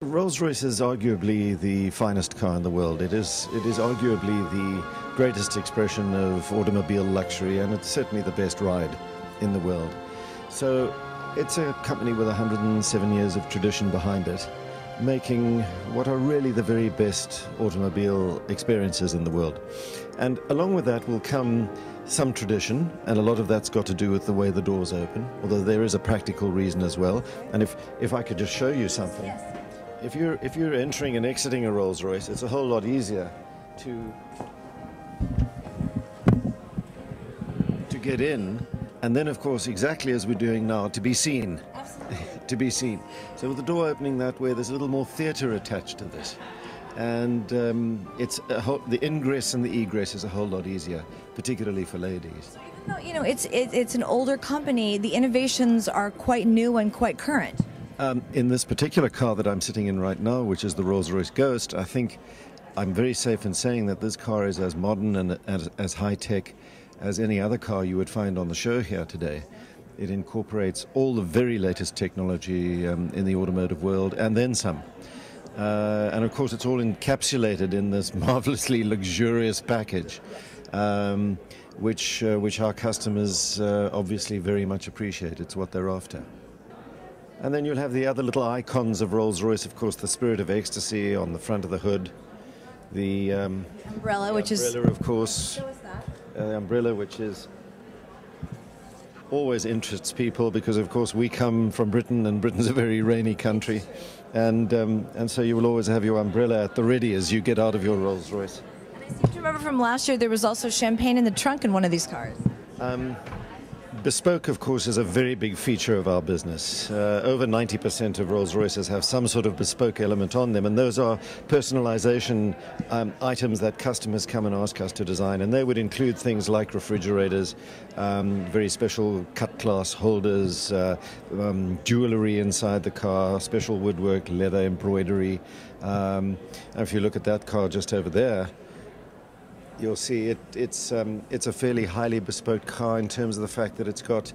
Rolls-Royce is arguably the finest car in the world. It is arguably the greatest expression of automobile luxury, and it's certainly the best ride in the world. So it's a company with 107 years of tradition behind it, making what are really the very best automobile experiences in the world. And along with that will come some tradition, and a lot of that's got to do with the way the doors open, although there is a practical reason as well. And if I could just show you something. Yes. If you're entering and exiting a Rolls-Royce, it's a whole lot easier to get in, and then of course, exactly as we're doing now, to be seen. Absolutely. To be seen. So with the door opening that way, there's a little more theatre attached to this, and the ingress and the egress is a whole lot easier, particularly for ladies. So even though it's an older company, the innovations are quite new and quite current. In this particular car that I'm sitting in right now, which is the Rolls-Royce Ghost, I think I'm very safe in saying that this car is as modern and as high-tech as any other car you would find on the show here today. It incorporates all the very latest technology in the automotive world, and then some. And of course, it's all encapsulated in this marvelously luxurious package, which our customers obviously very much appreciate. It's what they're after. And then you'll have the other little icons of Rolls-Royce, of course, the Spirit of Ecstasy on the front of the hood, the umbrella, which is... Umbrella, of course. Show us that. The umbrella, which is always interests people because, of course, we come from Britain, and Britain's a very rainy country, and so you will always have your umbrella at the ready as you get out of your Rolls-Royce. And I seem to remember from last year there was also champagne in the trunk in one of these cars. Bespoke, of course, is a very big feature of our business. Over 90% of Rolls-Royces have some sort of bespoke element on them, and those are personalization items that customers come and ask us to design, and they would include things like refrigerators, very special cut glass holders, jewelry inside the car, special woodwork, leather embroidery. And if you look at that car just over there, you'll see it's a fairly highly bespoke car in terms of the fact that it's got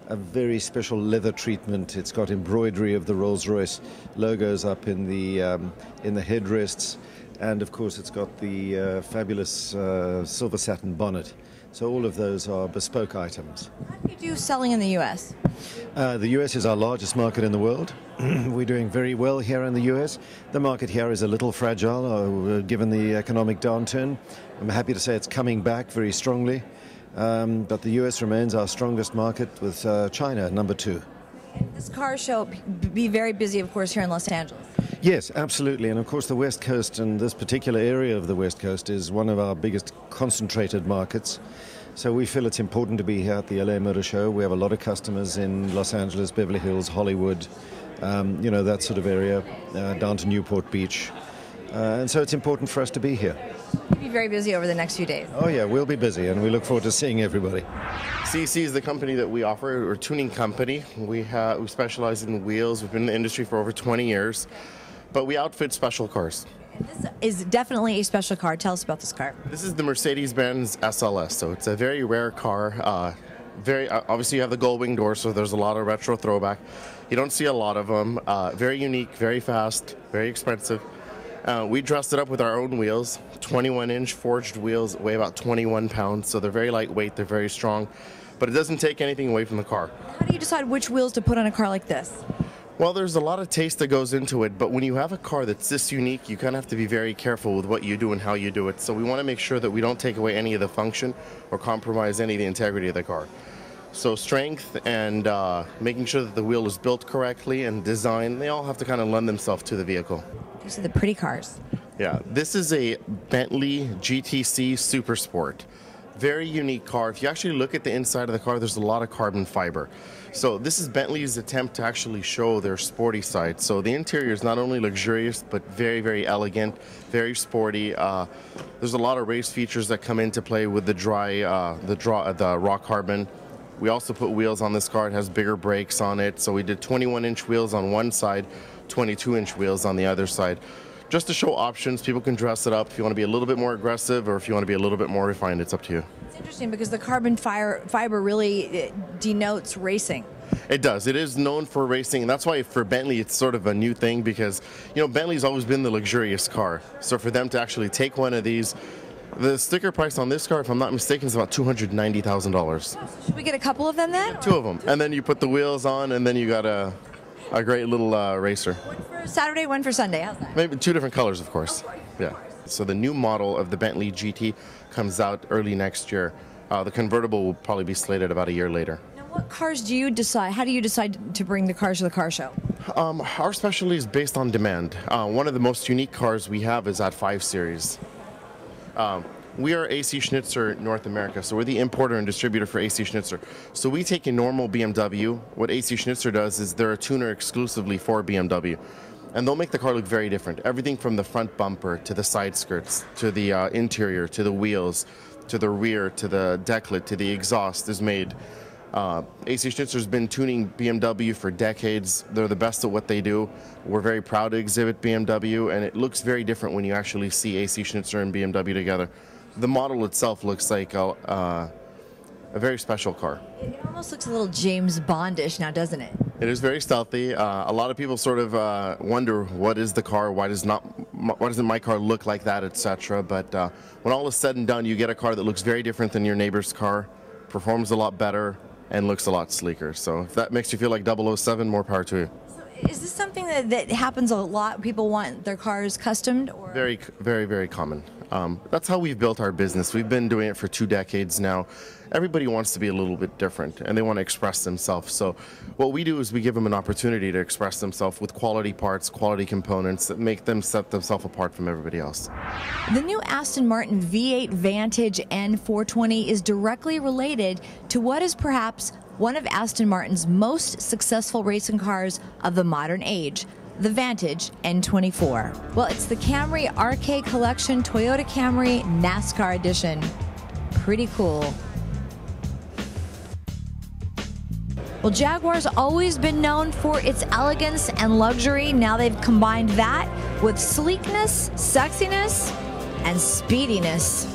a very special leather treatment. It's got embroidery of the Rolls-Royce logos up in the headrests, and of course it's got the fabulous silver satin bonnet. So all of those are bespoke items. How do you do selling in the U.S.? The U.S. is our largest market in the world. We're doing very well here in the U.S. The market here is a little fragile given the economic downturn. I'm happy to say it's coming back very strongly, but the U.S. remains our strongest market, with China number 2. And this car show be very busy, of course, here in Los Angeles. Yes, absolutely. And of course the West Coast, and this particular area of the West Coast, is one of our biggest concentrated markets. So we feel it's important to be here at the LA Motor Show. We have a lot of customers in Los Angeles, Beverly Hills, Hollywood, that sort of area, down to Newport Beach. And so it's important for us to be here. You'll be very busy over the next few days. Oh yeah, we'll be busy, and we look forward to seeing everybody. CC is the company that we offer. We're a tuning company. We specialize in wheels. We've been in the industry for over 20 years, but we outfit special cars. And this is definitely a special car. Tell us about this car. This is the Mercedes-Benz SLS, so it's a very rare car. Obviously you have the gold wing door, so there's a lot of retro throwback. You don't see a lot of them. Very unique, very fast, very expensive. We dressed it up with our own wheels, 21-inch forged wheels, weigh about 21 pounds, so they're very lightweight, they're very strong, but it doesn't take anything away from the car. How do you decide which wheels to put on a car like this? Well, there's a lot of taste that goes into it, but when you have a car that's this unique, you kind of have to be very careful with what you do and how you do it. So we want to make sure that we don't take away any of the function or compromise any of the integrity of the car. So strength and making sure that the wheel is built correctly and design, they all have to kind of lend themselves to the vehicle. These are the pretty cars. Yeah, this is a Bentley GTC Super Sport. Very unique car. If you actually look at the inside of the car, there's a lot of carbon fiber. So this is Bentley's attempt to actually show their sporty side. So the interior is not only luxurious, but very, very elegant, very sporty. There's a lot of race features that come into play with the raw carbon. We also put wheels on this car. It has bigger brakes on it. So we did 21-inch wheels on one side, 22-inch wheels on the other side. Just to show options, people can dress it up if you want to be a little bit more aggressive or if you want to be a little bit more refined, it's up to you. It's interesting because the carbon fiber really denotes racing. It does. It is known for racing, and that's why for Bentley it's sort of a new thing because, you know, Bentley's always been the luxurious car. So for them to actually take one of these, the sticker price on this car, if I'm not mistaken, is about $290,000. Should we get a couple of them then? Two of them, and then you put the wheels on, and then you got a great little racer. One for Saturday, one for Sunday. How's that? Maybe two different colors, of course. Yeah. So the new model of the Bentley GT comes out early next year. The convertible will probably be slated about a year later. Now, what cars do you decide? How do you decide to bring the cars to the car show? Our specialty is based on demand. One of the most unique cars we have is at 5 Series. We are AC Schnitzer North America, so we're the importer and distributor for AC Schnitzer. So we take a normal BMW. What AC Schnitzer does is they're a tuner exclusively for BMW. And they'll make the car look very different. Everything from the front bumper, to the side skirts, to the interior, to the wheels, to the rear, to the decklet, to the exhaust is made. AC Schnitzer's been tuning BMW for decades. They're the best at what they do. We're very proud to exhibit BMW, and it looks very different when you actually see AC Schnitzer and BMW together. The model itself looks like a very special car. It almost looks a little James Bondish now, doesn't it? It is very stealthy. A lot of people sort of wonder, what is the car? Why doesn't my car look like that, etc. But when all is said and done, you get a car that looks very different than your neighbor's car, performs a lot better, and looks a lot sleeker. So if that makes you feel like 007, more power to you. So is this something that happens a lot? People want their cars customed? Or? Very, very, very common. That's how we've built our business. We've been doing it for 2 decades now. Everybody wants to be a little bit different, and they want to express themselves. So what we do is we give them an opportunity to express themselves with quality parts, quality components that make them set themselves apart from everybody else. The new Aston Martin V8 Vantage N420 is directly related to what is perhaps one of Aston Martin's most successful racing cars of the modern age, the Vantage N24. Well, it's the Camry RK Collection Toyota Camry NASCAR Edition. Pretty cool. Well, Jaguar's always been known for its elegance and luxury. Now they've combined that with sleekness, sexiness, and speediness.